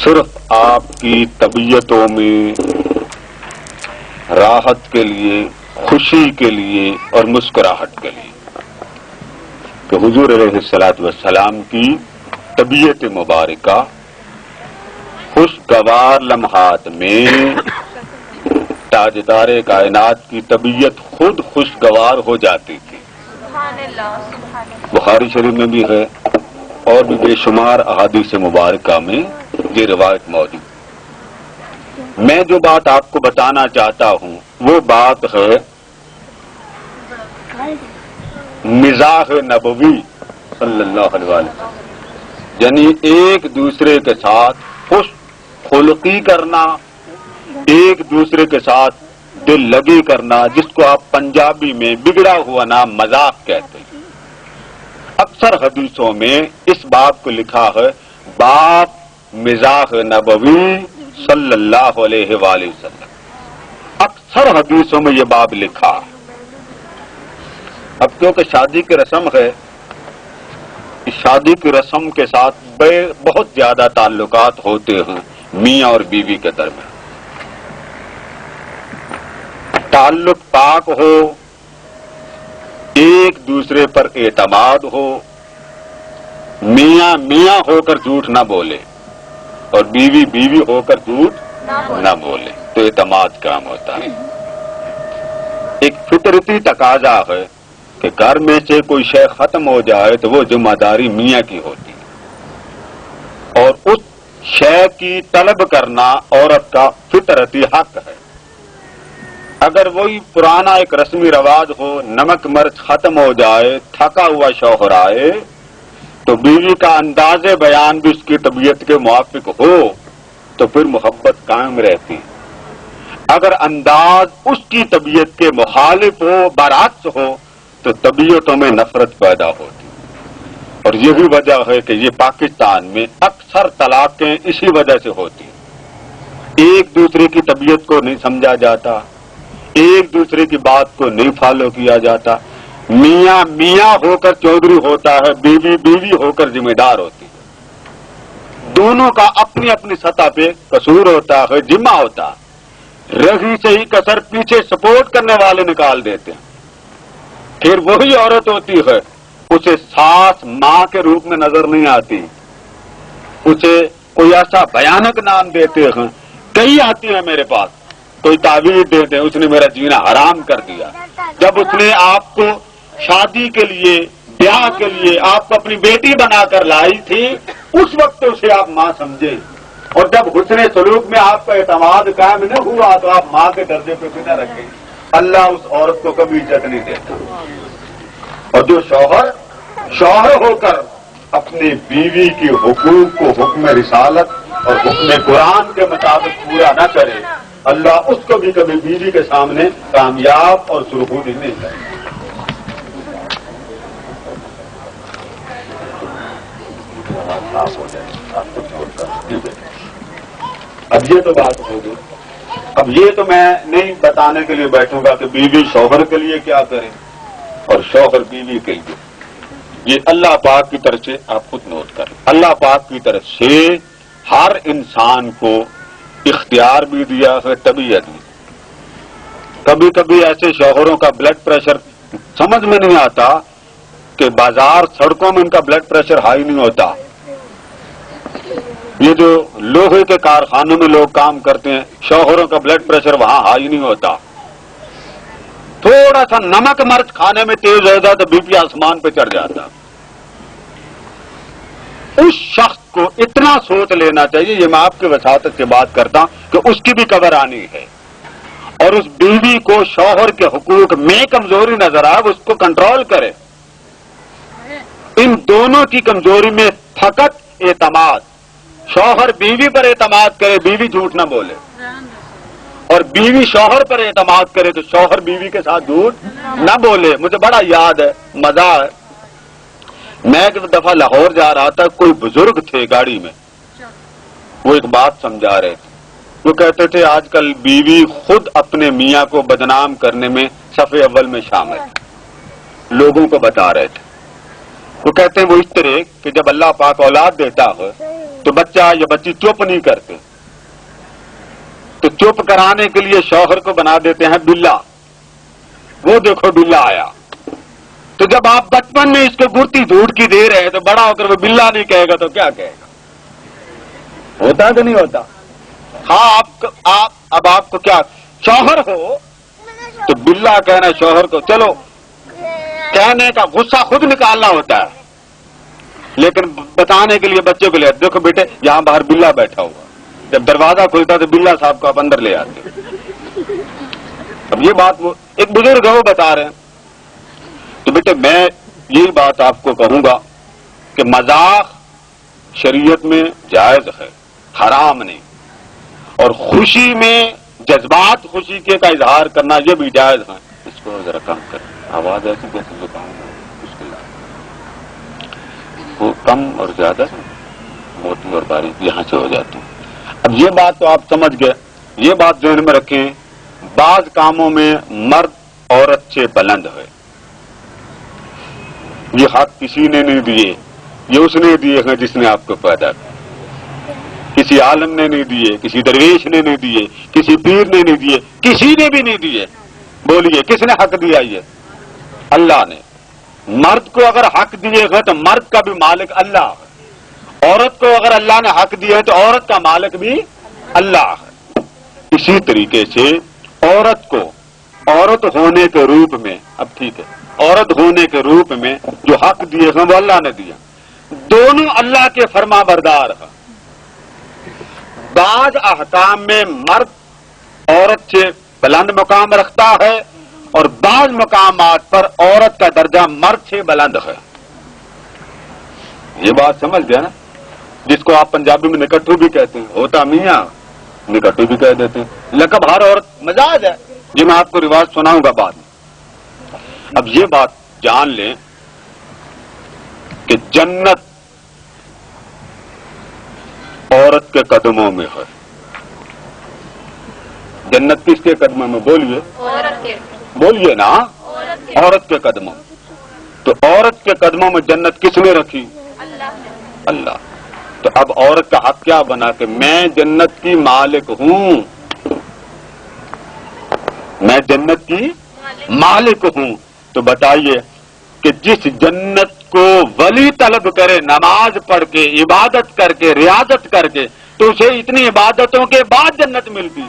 صرف آپ کی طبیعتوں میں راحت کے لیے، خوشی کے لیے اور مسکراہٹ کے لیے کہ حضور علیہ الصلوۃ والسلام کی طبیعت مبارکہ خوشگوار لمحات میں تاجدار کائنات کی طبیعت خود خوشگوار ہو جاتی تھی۔ بخاری شریف میں بھی ہے اور بھی بے شمار احادیث مبارکہ میں یہ روایت موجود۔ میں جو بات آپ کو بتانا چاہتا ہوں وہ بات ہے مزاح نبوی صلی اللہ علیہ وسلم، یعنی ایک دوسرے کے ساتھ خوش خلقی کرنا، ایک دوسرے کے ساتھ دل لگی کرنا، جس کو آپ پنجابی میں بگڑا ہوا نام مذاق کہتے ہیں۔ اکثر حدیثوں میں اس باب کو لکھا ہے باب مزاح نبوی صلی اللہ علیہ وآلہ وسلم، اکثر حدیثوں میں یہ باب لکھا۔ اب کیونکہ شادی کی رسم ہے، اس شادی کی رسم کے ساتھ بہت زیادہ تعلقات ہوتے ہیں میاں اور بیوی کے درمیان۔ تعلق پاک ہو، ایک دوسرے پر اعتماد ہو، میاں میاں ہو کر جھوٹ نہ بولے اور بیوی بیوی ہو کر جھوٹ نہ بولے تو اعتماد کام ہوتا ہے۔ ایک فطرتی تقاضا ہے کہ گھر میں سے کوئی شے ختم ہو جائے تو وہ ذمہ داری میاں کی ہوتی ہے اور اس شے کی طلب کرنا عورت کا فطرتی حق ہے۔ اگر وہی پرانا ایک رسمی رواج ہو، نمک مرچ ختم ہو جائے، تھکا ہوا شوہر آئے تو بیوی کا انداز بیان بھی اس کی طبیعت کے موافق ہو تو پھر محبت قائم رہتی۔ اگر انداز اس کی طبیعت کے مخالف ہو، برعکس ہو تو طبیعتوں میں نفرت پیدا ہوتی۔ اور یہی وجہ ہے کہ یہ پاکستان میں اکثر طلاقیں اسی وجہ سے ہوتی، ایک دوسرے کی طبیعت کو نہیں سمجھا جاتا، ایک دوسرے کی بات کو نہیں فالو کیا جاتا، میاں میاں ہو کر چودھری ہوتا ہے، بیوی بیوی ہو کر ذمہ دار ہوتی ہے۔ دونوں کا اپنی اپنی سطح پہ قصور ہوتا ہے، ذمہ ہوتا ہے، رہی سے ہی کسر پیچھے سپورٹ کرنے والے نکال دیتے ہیں۔ پھر وہی عورت ہوتی ہے، اسے ساس ماں کے روپ میں نظر نہیں آتی، اسے کوئی ایسا بھیانک نام دیتے ہیں، کئی آتی ہیں میرے پاس، کوئی تعویذ دیتے ہیں اس نے میرا جینا حرام کر دیا۔ جب اس نے آپ کو شادی کے لیے، بیاہ کے لیے آپ کو اپنی بیٹی بنا کر لائی تھی، اس وقت اسے آپ ماں سمجھے، اور جب حسن سلوک میں آپ کا اعتماد قائم نہ ہوا تو آپ ماں کے درجے پہ بھی نہ رکھیں۔ اللہ اس عورت کو کبھی عزت نہیں دیتا۔ اور جو شوہر ہو کر اپنی بیوی کے حقوق کو حکم رسالت اور حکم قرآن کے مطابق پورا نہ کرے، اللہ اس کو بھی کبھی بیوی کے سامنے کامیاب اور سرخرو نہیں کرے۔ اب یہ تو بات ہوگی، اب یہ تو میں نہیں بتانے کے لیے بیٹھوں گا کہ بیوی شوہر کے لیے کیا کرے اور شوہر بیوی کے لیے، یہ اللہ پاک کی طرف سے آپ خود نوٹ کریں۔ اللہ پاک کی طرف سے ہر انسان کو اختیار بھی دیا ہے، طبیعت بھی۔ کبھی کبھی ایسے شوہروں کا بلڈ پریشر سمجھ میں نہیں آتا کہ بازار سڑکوں میں ان کا بلڈ پریشر ہائی نہیں ہوتا، یہ جو لوہے کے کارخانوں میں لوگ کام کرتے ہیں شوہروں کا بلڈ پریشر وہاں ہائی نہیں ہوتا، تھوڑا سا نمک مرچ کھانے میں تیز ہو جاتا تو بی پی آسمان پہ چڑھ جاتا۔ اس شخص کو اتنا سوچ لینا چاہیے، یہ میں آپ کی وساطت سے بات کرتا ہوں کہ اس کی بھی قبر آنی ہے، اور اس بیوی کو شوہر کے حقوق میں کمزوری نظر آئے وہ اس کو کنٹرول کرے۔ ان دونوں کی کمزوری میں فقط اعتماد، شوہر بیوی پر اعتماد کرے، بیوی جھوٹ نہ بولے، اور بیوی شوہر پر اعتماد کرے تو شوہر بیوی کے ساتھ جھوٹ نہ بولے۔ مجھے بڑا یاد ہے، مزہ ہے، میں ایک دفعہ لاہور جا رہا تھا، کوئی بزرگ تھے گاڑی میں، وہ ایک بات سمجھا رہے تھے، وہ کہتے تھے آج کل بیوی خود اپنے میاں کو بدنام کرنے میں صف اول میں شامل ہے، لوگوں کو بتا رہے تھے۔ وہ کہتے ہیں وہ اس طرح کہ جب اللہ پاک اولاد دیتا ہے تو بچہ یا بچی چپ نہیں کرتے، تو چپ کرانے کے لیے شوہر کو بنا دیتے ہیں بلا، وہ دیکھو بلا آیا۔ تو جب آپ بچپن میں اس کو گرتی دھوٹ کی دے رہے ہیں تو بڑا ہو کر وہ بلا نہیں کہے گا تو کیا کہے گا؟ ہوتا کہ نہیں ہوتا؟ ہاں اب آپ کو کیا شوہر ہو تو بلا کہنا شوہر کو، چلو کہنے کا غصہ خود نکالنا ہوتا ہے، لیکن بتانے کے لیے بچے کو لے آتے، دیکھو بیٹے یہاں باہر بلا بیٹھا ہوا، جب دروازہ کھلتا تو بلا صاحب کو آپ اندر لے آتے۔ اب یہ بات وہ ایک بزرگ ہے وہ بتا رہے ہیں، تو بیٹے میں یہی بات آپ کو کہوں گا کہ مذاق شریعت میں جائز ہے، حرام نہیں، اور خوشی میں جذبات خوشی کے کا اظہار کرنا یہ بھی جائز ہے۔ اس کو ذرا کم کر، آواز ایسی کیسے زکام مشکل ہے، وہ کم اور زیادہ موٹی اور باریک یہاں سے ہو جاتی ہے۔ اب یہ بات تو آپ سمجھ گئے، یہ بات ذہن میں رکھیں، بعض کاموں میں مرد عورت سے بلند ہے، یہ حق کسی نے نہیں دیے، یہ اس نے دیے ہیں جس نے آپ کو پیدا کیا، کسی عالم نے نہیں دیے، کسی درویش نے نہیں دیے، کسی پیر نے نہیں دیے، کسی نے بھی نہیں دیے۔ بولیے کس نے حق دیا؟ یہ اللہ نے۔ مرد کو اگر حق دیے گئے تو مرد کا بھی مالک اللہ ہے، عورت کو اگر اللہ نے حق دیے تو عورت کا مالک بھی اللہ ہے۔ اسی طریقے سے عورت کو عورت ہونے کے روپ میں، اب ٹھیک ہے، عورت ہونے کے روپ میں جو حق دیے ہیں وہ اللہ نے دیا، دونوں اللہ کے فرما بردار ہیں۔ بعض احکام میں مرد عورت سے بلند مقام رکھتا ہے اور بعض مقامات پر عورت کا درجہ مرد سے بلند ہے۔ یہ بات سمجھ گیا نا؟ جس کو آپ پنجابی میں نکٹو بھی کہتے ہیں، ہوتا میاں نکٹو بھی کہہ دیتے ہیں، لقب ہر عورت مزاج ہے، یہ میں آپ کو رواج سناؤں گا بعد میں۔ اب یہ بات جان لیں کہ جنت عورت کے قدموں میں ہے۔ جنت کس کے قدموں میں؟ بولیے بولیے نا، عورت کے قدموں۔ تو عورت کے قدموں میں جنت کس نے رکھی؟ اللہ۔ تو اب عورت کا حق کیا بنا کہ میں جنت کی مالک ہوں، میں جنت کی مالک ہوں۔ تو بتائیے کہ جس جنت کو ولی طلب کرے نماز پڑھ کے، عبادت کر کے، ریاضت کر کے، تو اسے اتنی عبادتوں کے بعد جنت ملتی،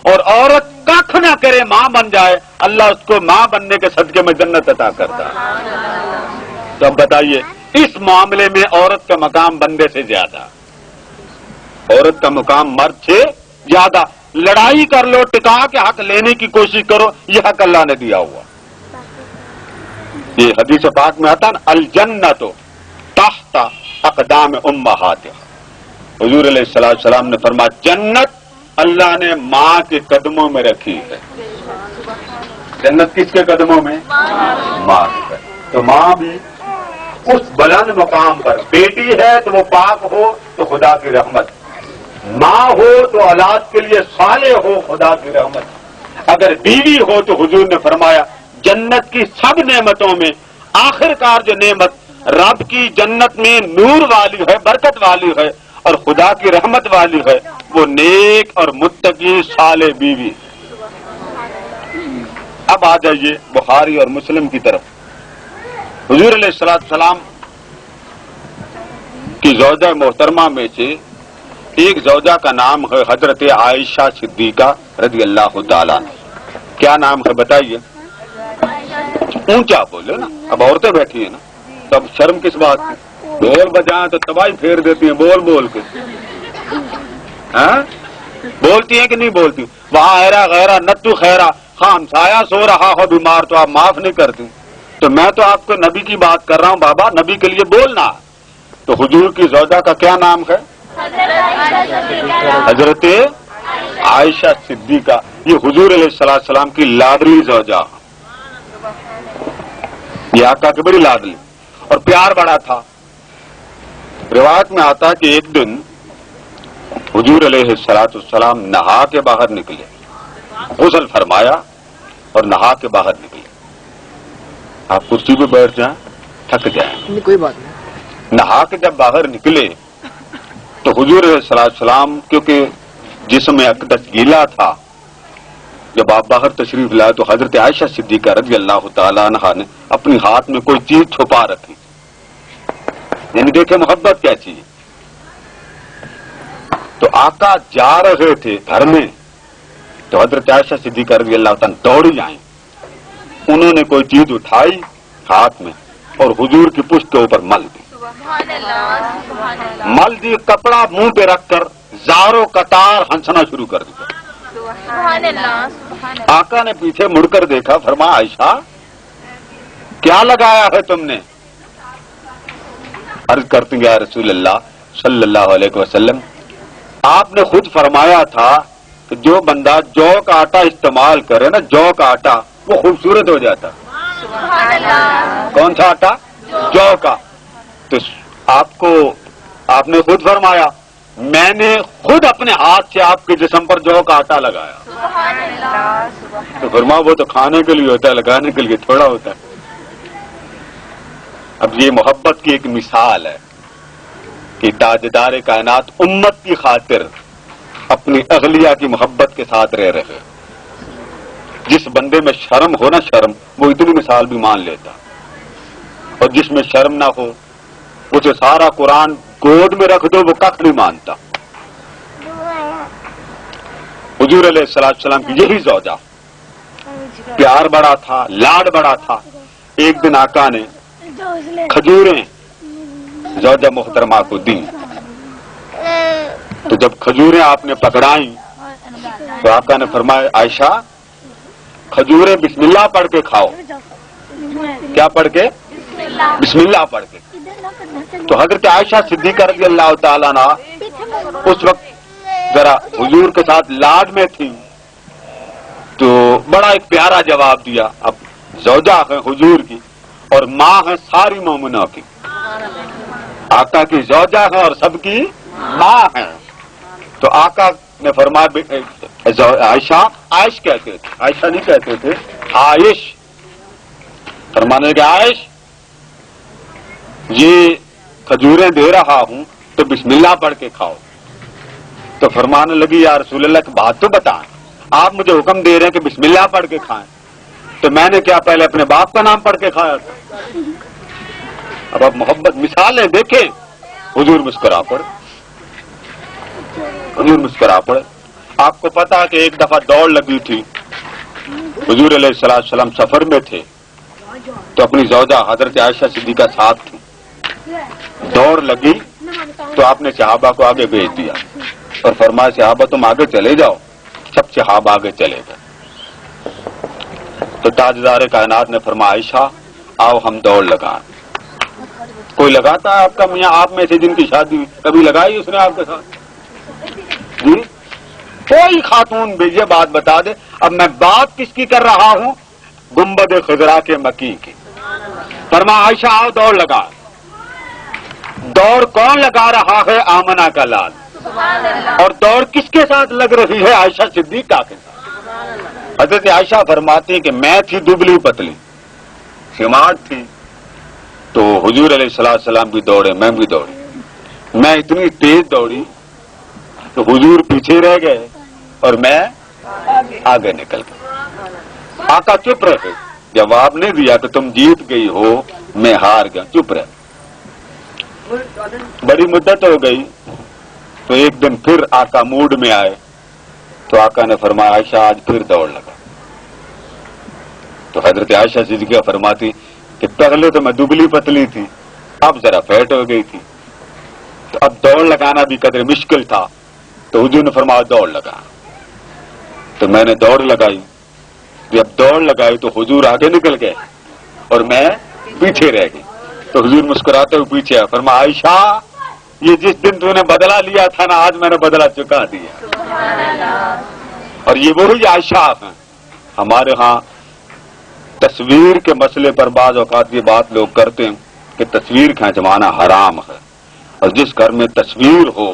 اور عورت کخ نہ کرے ماں بن جائے، اللہ اس کو ماں بننے کے صدقے میں جنت عطا کرتا ہے۔ تو اب بتائیے اس معاملے میں عورت کا مقام بندے سے زیادہ، عورت کا مقام مرد سے زیادہ۔ لڑائی کر لو، ٹکا کے حق لینے کی کوشش کرو، یہ حق اللہ نے دیا ہوا۔ یہ حدیث پاک میں آتا نا، الجنت تحت اقدام امہاتها، حضور علیہ السلام نے فرمایا جنت اللہ نے ماں کے قدموں میں رکھی ہے۔ جنت کس کے قدموں میں؟ ماں کے۔ تو ماں بھی اس بلند مقام پر، بیٹی ہے تو وہ پاک ہو تو خدا کی رحمت، ماں ہو تو اولاد کے لیے صالح ہو خدا کی رحمت، اگر بیوی ہو تو حضور نے فرمایا جنت کی سب نعمتوں میں آخر کار جو نعمت رب کی جنت میں نور والی ہے، برکت والی ہے اور خدا کی رحمت والی ہے، وہ نیک اور متقی صالح بیوی۔ اب آ جائیے بخاری اور مسلم کی طرف۔ حضور علیہ السلام کی زوجہ محترمہ میں سے ایک زوجہ کا نام ہے حضرت عائشہ صدیقہ رضی اللہ تعالیٰ عنہ۔ کیا نام ہے بتائیے؟ اونچا بولے نا، اب عورتیں بیٹھی ہیں نا، تب شرم کس بات کی؟ ڈھول بجائیں تو تباہی پھیر دیتی ہیں بول بول کے، ہاں بولتی ہیں کہ نہیں بولتی؟ وہاں ایرا غیرہ نتو خیرہ، خام سایہ سو رہا ہو بیمار تو آپ معاف نہیں کرتی۔ تو میں تو آپ کو نبی کی بات کر رہا ہوں بابا، نبی کے لیے بولنا۔ تو حضور کی زوجہ کا کیا نام ہے؟ حضرت عائشہ صدیقہ۔ یہ حضور علیہ السلام کی لاڈلی زوجہ، یہ آقا کی بڑی لاڈلی، اور پیار بڑا تھا۔ روایت میں آتا کہ ایک دن حضور علیہ السلام نہا کے باہر نکلے، غسل فرمایا اور نہا کے باہر نکلے۔ آپ کرسی پہ بیٹھ جائیں، تھک جائیں، کوئی بات نہیں۔ نہا کے جب باہر نکلے تو حضور علیہ السلام کیونکہ جسم اقدس گیلا تھا، جب آپ باہر تشریف لائے تو حضرت عائشہ صدیقہ رضی اللہ تعالی عنہا نے اپنی ہاتھ میں کوئی چیز چھپا رکھی، یعنی دیکھیں محبت کیا چیز۔ تو آقا جا رہے تھے گھر میں تو حضرت عائشہ صدیقہ رضی اللہ تعالیٰ دوڑی آئیں، انہوں نے کوئی چیز اٹھائی ہاتھ میں اور حضور کی پشت کے اوپر مل دی، مل دی، کپڑا منہ پہ رکھ کر زاروں قطار ہنسنا شروع کر دیا۔ آقا نے پیچھے مڑ کر دیکھا، فرمایا عائشہ کیا لگایا ہے تم نے؟ عرض کرتی ہیں یا رسول اللہ صلی اللہ علیہ وسلم، آپ نے خود فرمایا تھا کہ جو بندہ جو کا آٹا استعمال کرے نا، جو کا آٹا، وہ خوبصورت ہو جاتا۔ کون سا آٹا؟ جو کا۔ تو آپ نے خود فرمایا میں نے خود اپنے ہاتھ سے آپ کے جسم پر جو کا آٹا لگایا۔ تو فرمایا وہ تو کھانے کے لیے ہوتا ہے، لگانے کے لیے تھوڑا ہوتا ہے۔ اب یہ محبت کی ایک مثال ہے کہ تاجدار کائنات امت کی خاطر اپنی اغلیہ کی محبت کے ساتھ رہ رہے۔ جس بندے میں شرم ہو نا، شرم، وہ اتنی مثال بھی مان لیتا، اور جس میں شرم نہ ہو اسے سارا قرآن گود میں رکھ دو وہ کخ نہیں مانتا۔ حضور علیہ السلام کی یہی زوجہ، پیار بڑا تھا، لاڈ بڑا تھا۔ ایک دن آقا نے کھجوریں زوجہ محترمہ کو دیں، تو جب کھجوریں آپ نے پکڑائیں تو آقا نے فرمایا عائشہ کھجوریں بسم اللہ پڑھ کے کھاؤ۔ کیا پڑھ کے؟ بسم اللہ پڑھ کے۔ تو حضرت عائشہ صدیقہ رضی اللہ تعالیٰ عنہ اس وقت ذرا حضور کے ساتھ لاڈ میں تھی، تو بڑا ایک پیارا جواب دیا۔ اب زوجہ ہے حضور کی اور ماں ہے ساری مومنوں کی، آقا کی زوجہ ہے اور سب کی ماں ہے۔ تو آقا نے فرمایا عائشہ، عائش کہتے تھے، عائشہ نہیں کہتے تھے، عائش، فرمانے لگے عائش یہ کھجوریں دے رہا ہوں تو بسم اللہ پڑھ کے کھاؤ۔ تو فرمانے لگی یا رسول اللہ کی بات تو بتائیں، آپ مجھے حکم دے رہے ہیں کہ بسم اللہ پڑھ کے کھائیں، تو میں نے کیا پہلے اپنے باپ کا نام پڑھ کے کھایا تھا؟ اب آپ محبت مثالیں دیکھیں۔ حضور مسکرا پڑے، حضور مسکرا پڑے۔ آپ کو پتا کہ ایک دفعہ دوڑ لگی تھی، حضور علیہ السلام سفر میں تھے تو اپنی زوجہ حضرت عائشہ صدیقہ ساتھ تھی، دوڑ لگی تو آپ نے صحابہ کو آگے بھیج دیا اور فرمایا صحابہ تم آگے چلے جاؤ۔ سب صحابہ آگے چلے گئے تو تاجدار کائنات نے فرمایا عائشہ آؤ ہم دوڑ لگائیں۔ کوئی لگاتا ہے آپ کا میاں؟ آپ میں سے جن کی شادی ہوئی کبھی لگائی اس نے آپ کے ساتھ؟ جی کوئی خاتون بھی یہ بات بتا دے۔ اب میں بات کس کی کر رہا ہوں؟ گنبد خضرا کے مکی کی۔ فرمایا عائشہ آؤ دوڑ لگا۔ دوڑ کون لگا رہا ہے؟ آمنہ کا لال۔ اور دوڑ کس کے ساتھ لگ رہی ہے؟ عائشہ صدیقہ کے ساتھ۔ حضرت عائشہ فرماتی ہیں کہ میں تھی دبلی پتلی، سمارٹ تھی، تو حضور علیہ السلام بھی دوڑے، میں بھی دوڑی۔ میں اتنی تیز دوڑی تو حضور پیچھے رہ گئے اور میں آگے نکل گیا۔ آقا چپ رہے، جواب نہیں دیا کہ تم جیت گئی ہو میں ہار گیا، چپ رہے۔ بڑی مدت ہو گئی تو ایک دن پھر آقا موڈ میں آئے تو آقا نے فرمایا عائشہ آج پھر دوڑ لگا۔ تو حضرت عائشہ صدیقہ فرماتی کہ پہلے تو میں دبلی پتلی تھی، اب ذرا فیٹ ہو گئی تھی، تو اب دوڑ لگانا بھی قدر مشکل تھا، تو حضور نے فرمایا دوڑ لگا۔ تو میں نے دوڑ لگائی، جب دوڑ لگائی تو حضور آگے نکل گئے اور میں پیچھے رہ گئی۔ تو حضور مسکراتے ہوئے پیچھے آئے، فرمایا عائشہ یہ جس دن تو نے بدلہ لیا تھا نا، آج میں نے بدلہ چکا دیا۔ اور یہ وہی عائشہ ہیں۔ ہمارے ہاں تصویر کے مسئلے پر بعض اوقات یہ بات لوگ کرتے ہیں کہ تصویر کھینچوانا حرام ہے، اور جس گھر میں تصویر ہو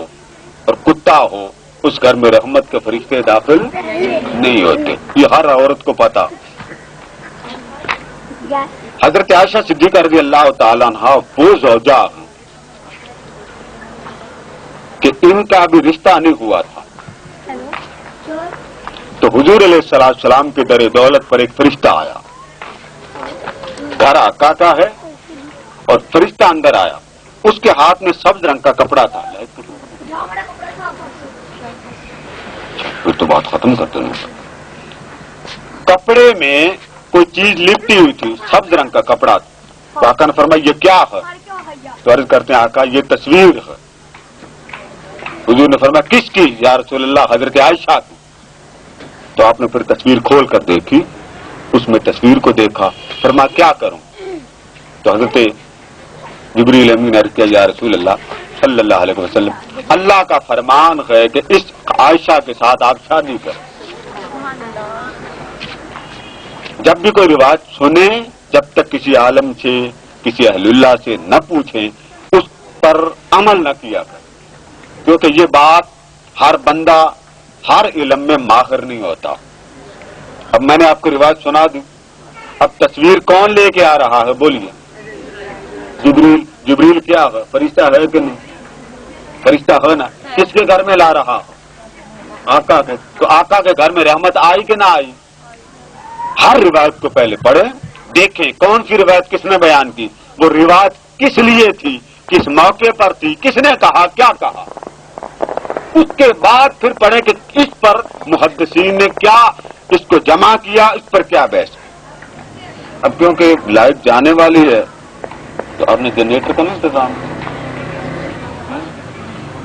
اور کتا ہو اس گھر میں رحمت کے فرشتے داخل نہیں ہوتے، یہ ہر عورت کو پتا۔ حضرت عائشہ صدیقہ رضی اللہ تعالیٰ عنہا وہ زوجہ ہیں کہ ان کا بھی رشتہ نہیں ہوا تھا. تو حضور علیہ السلام کے در دولت پر ایک فرشتہ آیا. گھر آقا کا ہے اور فرشتہ اندر آیا. اس کے ہاتھ میں سبز رنگ کا کپڑا تھا. پھر تو بات ختم کرتے ہیں. کپڑے میں کوئی چیز لپٹی ہوئی تھی, سبز رنگ کا کپڑا تھا. تو آقا نے فرمایا یہ کیا ہے؟ تو عرض کرتے ہیں آقا یہ تصویر ہے. حضور نے فرمایا کس کی؟ یا رسول اللہ حضرت عائشہ کی. تو آپ نے پھر تصویر کھول کر دیکھی, اس میں تصویر کو دیکھا. فرمایا کیا کروں؟ تو حضرت جبریل امین نے عرض کیا یا رسول اللہ صلی اللہ علیہ وسلم اللہ کا فرمان ہے کہ اس عائشہ کے ساتھ آپ شادی کریں. جب بھی کوئی روایت سنیں, جب تک کسی عالم سے کسی اہل اللہ سے نہ پوچھیں اس پر عمل نہ کیا کریں, کیونکہ یہ بات ہر بندہ ہر علم میں ماہر نہیں ہوتا. اب میں نے آپ کو روایت سنا دی, اب تصویر کون لے کے آ رہا ہے بولیے؟ جبریل. جبریل کیا ہے؟ فرشتہ ہے کہ نہیں؟ فرشتہ ہے نا. کس کے گھر میں لا رہا ہے؟ آقا کے. تو آقا کے گھر میں رحمت آئی کہ نہ آئی؟ ہر روایت کو پہلے پڑھیں, دیکھیں کون سی روایت کس نے بیان کی, وہ روایت کس لیے تھی, کس موقع پر تھی, کس نے کہا, کیا کہا. اس کے بعد پھر پڑھیں کہ اس پر محدثین نے کیا اس کو جمع کیا, اس پر کیا بحث. اب کیونکہ لائٹ جانے والی ہے تو آپ نے جنریٹر کا نہیں انتظام,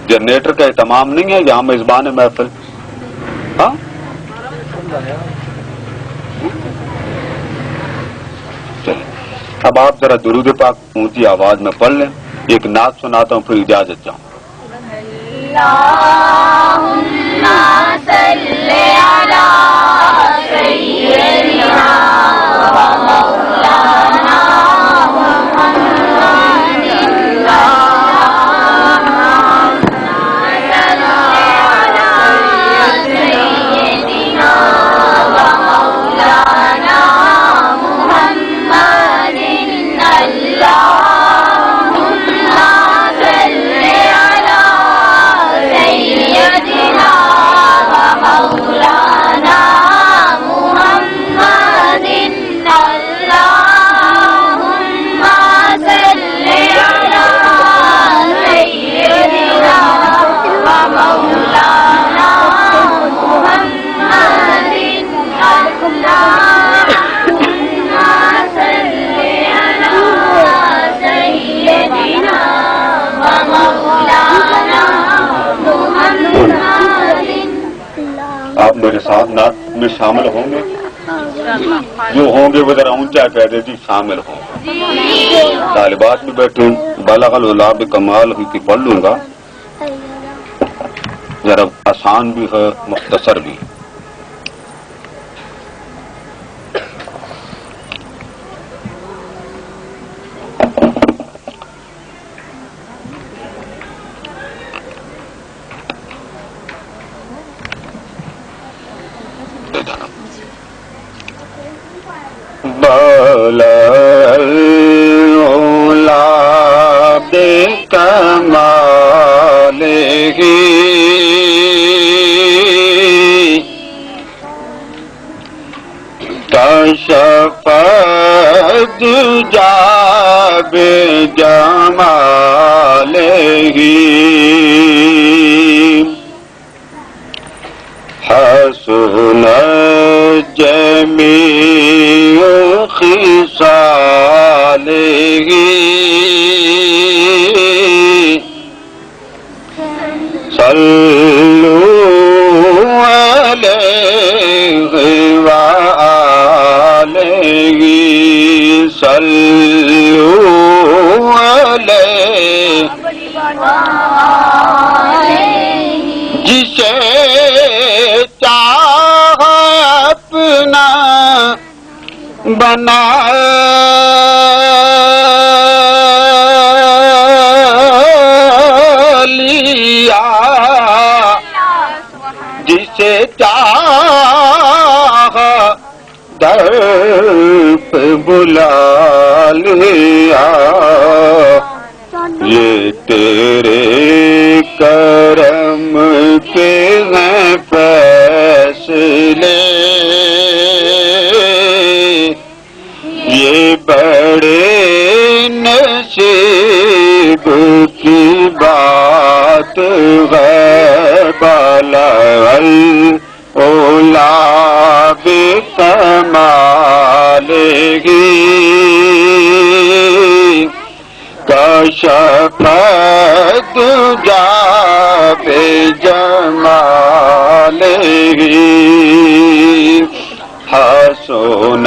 جنریٹر کا اہتمام نہیں ہے یہاں میزبان محفل. ہاں چلیں, اب آپ ذرا درود پاک اونچی آواز میں پڑھ لیں. ایک نعت سناتا ہوں پھر اجازت چاہوں. اللہم صلی علی سیدنا و مولانا آپ میرے ساتھ نعت میں شامل ہوں گے؟ جو ہوں گے وہ ذرا اونچا کہہ دے جی شامل ہوں گے. طالبات بھی بیٹھے بالغ العلا بکمال کی پڑھ لوں گا, ذرا آسان بھی ہے مختصر بھی. کشفت جا بجمالہ حسنت جمیع خصالہ صلو علیہ وآلہ صلو علیہ. جسے چاہ اپنا بنا لیا, جسے چاہ در پہ بلا لیا. یہ تیرے کرم کے ہیں فیصلے، یہ بڑے نصیب کی بات ہے، بلغ اولا بکمالہ کشف الدجی بجمالہ حسن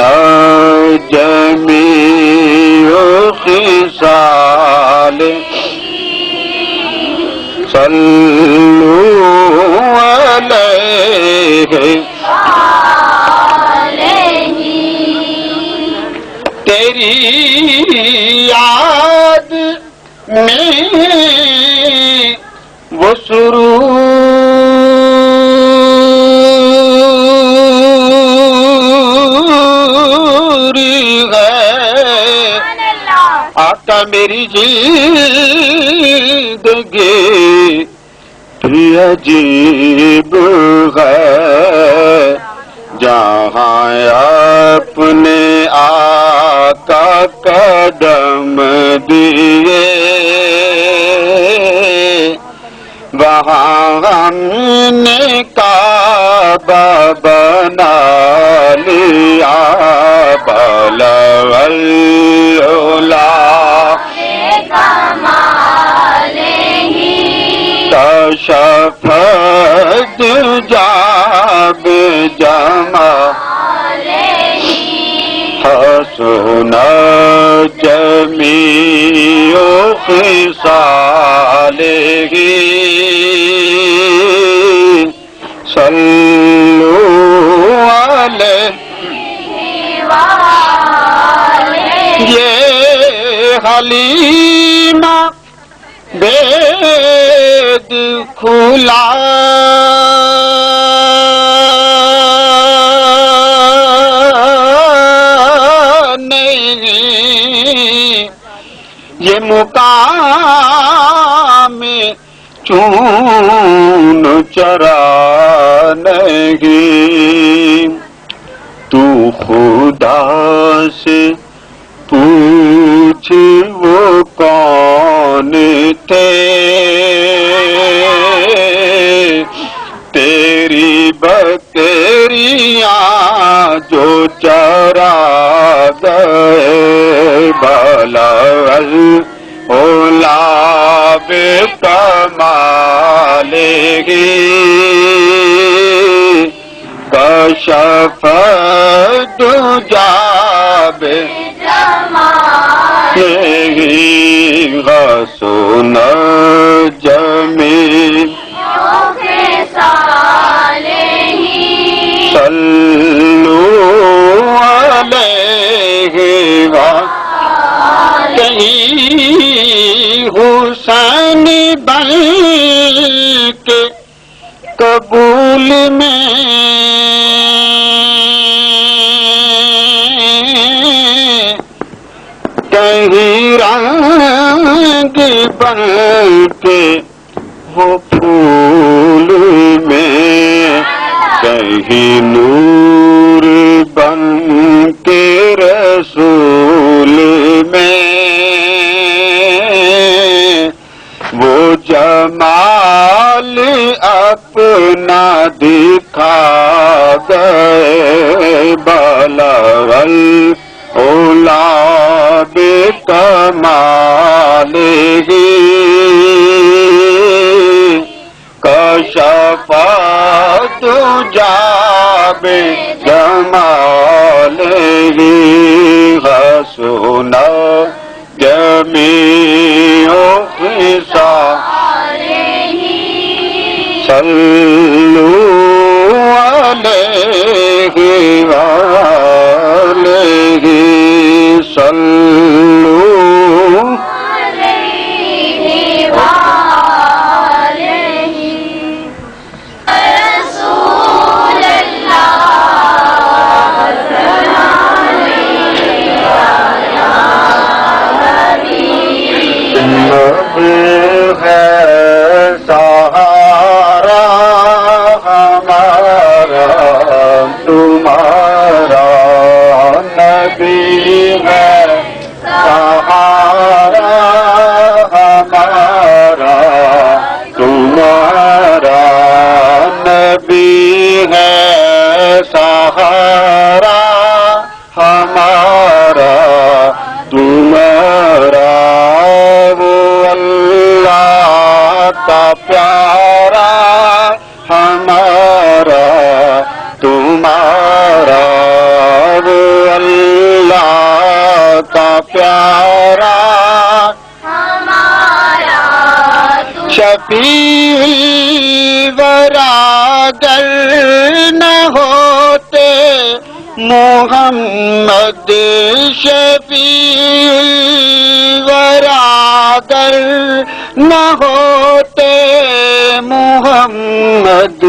جمیع خصالہ صلوا علیہ تیری یاد میں وہ سرور ہے آقا میری زندگی بھی عجیب ہے، جہاں اپنے آقا قدم دیے وہاں ہم نے کعبہ بنا لیا، بلغ العلا کشف الدجی بجمالہ حسن جمیع خصالہ صلوا علیہ یہ حلیمہ بید کھلا نہیں، یہ مقام چون چرا نہیں، تو خدا سے پوچھ وہ کون تھے، تیری بکریاں جو چرا گئے، بلغ اولا بکمالہ کشف الدجی بجمالہ حسن جمیع صلوا علیہ کہیں حسین بن کے قبول میں کہیں رنگ بن کے وہ پھول میں، کہیں نور بن کے رسول میں، وہ جمال اپنا دکھا گئے، بلغ اولا بکمالہ کشف الدجی بجمالہ حسن جمیع خصالہ صلوا علیہ وآلہ صلوا علیہ وآلہ رسول اللہ نبی ہے پیارا ہمارا تمہارا، وہ اللہ کا پیارا ہمارا شفیع الورا گر نہ ہوتے محمد، شفیع الورا گر نہ ہوتے محمد،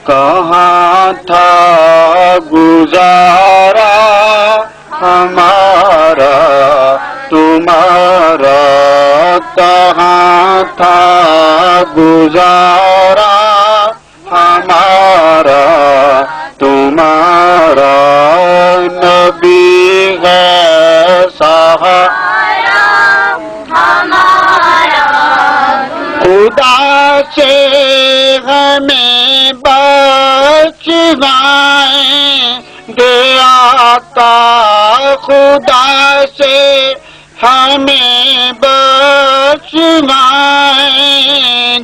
کہاں تھا گزارا ہمارا تمہارا، کہاں تھا گزارا ہمارا تمہارا، نبی ہے سہارا ہمارا خدا سے ہمیں بچوائیں گے آقا، خدا سے ہمیں بچوائیں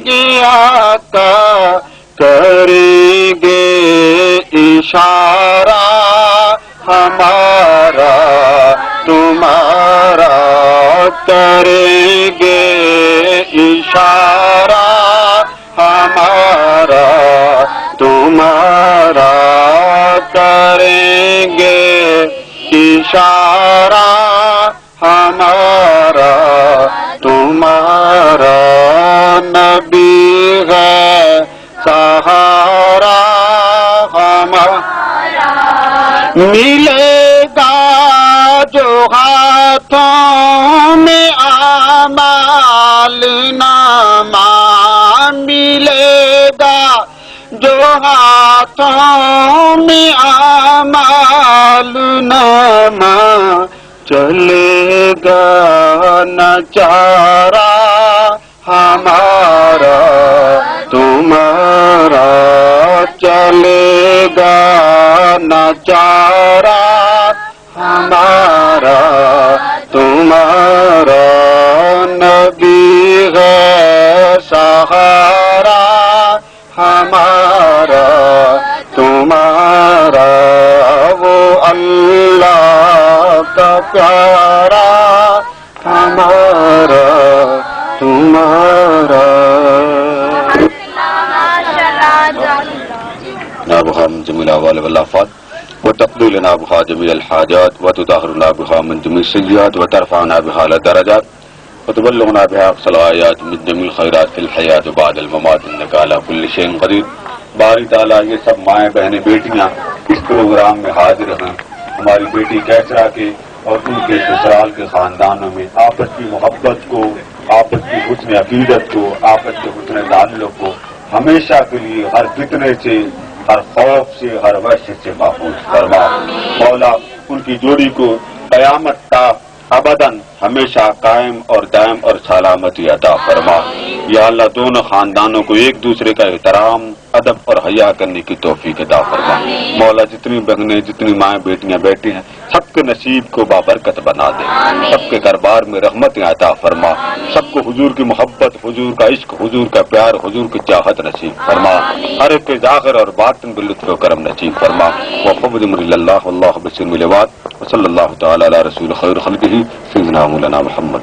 گے آقا، کریں گے اشارہ ہمارا تمہارا، کریں گے اشارہ ہمارا تمہارا، کریں گے اشارہ ہمارا تمہارا، نبی ہے سہارا ہمارا، ملے گا جو ہاتھوں میں اعمال نامہ، ملے گا جو ہاتھوں میں اعمال نامہ، چلے گا نہ چارہ ہمارا تمہارا، چلے گا نہ چارہ ہمارا تمہارا، نبی ہے سہارا ہمارا تمہارا، وہ اللہ کا پیارا ہمارا تمہارا، نابغا من جمیل الاحوال والآفات وتقضي لنا بها جميع الحاجات وتطهرنا بها من جميع السيئات وترفعنا بها إلى الدرجات وتبلغنا بها أقصى الغايات من جميع الخيرات في الحياة وبعد الممات، إنك على كل شيء قدير۔ باری تعالیٰ یہ سب مائیں بہنیں بیٹیاں اس پروگرام میں حاضر ہیں، ہماری بیٹی کیسرا کے اور ان کے سسرال کے خاندانوں میں آپس کی محبت کو، آپس کی حسن عقیدت کو، آپس کے حسن تعلق کو ہمیشہ کے لیے ہر فتنے سے، ہر خوف سے، ہر وحشت سے محفوظ فرما۔ مولا ان کی جوڑی کو قیامت تا ابداً ہمیشہ قائم اور دائم اور سلامتی عطا فرما۔ یا اللہ دونوں خاندانوں کو ایک دوسرے کا احترام، ادب اور حیا کرنے کی توفیق عطا فرما۔ مولا جتنی بہنیں، جتنی مائیں بیٹیاں بیٹھی ہیں، سب کے نصیب کو بابرکت بنا دے، سب کے دربار میں رحمتیں عطا فرما، سب کو حضور کی محبت، حضور کا عشق، حضور کا پیار، حضور کی چاہت نصیب فرما، ہر ایک کے ظاہر اور باطن میں لطف و کرم نصیب فرما۔ وقبض من اللہ واللہ بصیر ملوات وصلی اللہ تعالی علی رسول خیر خلقہ سیدنا مولانا محمد۔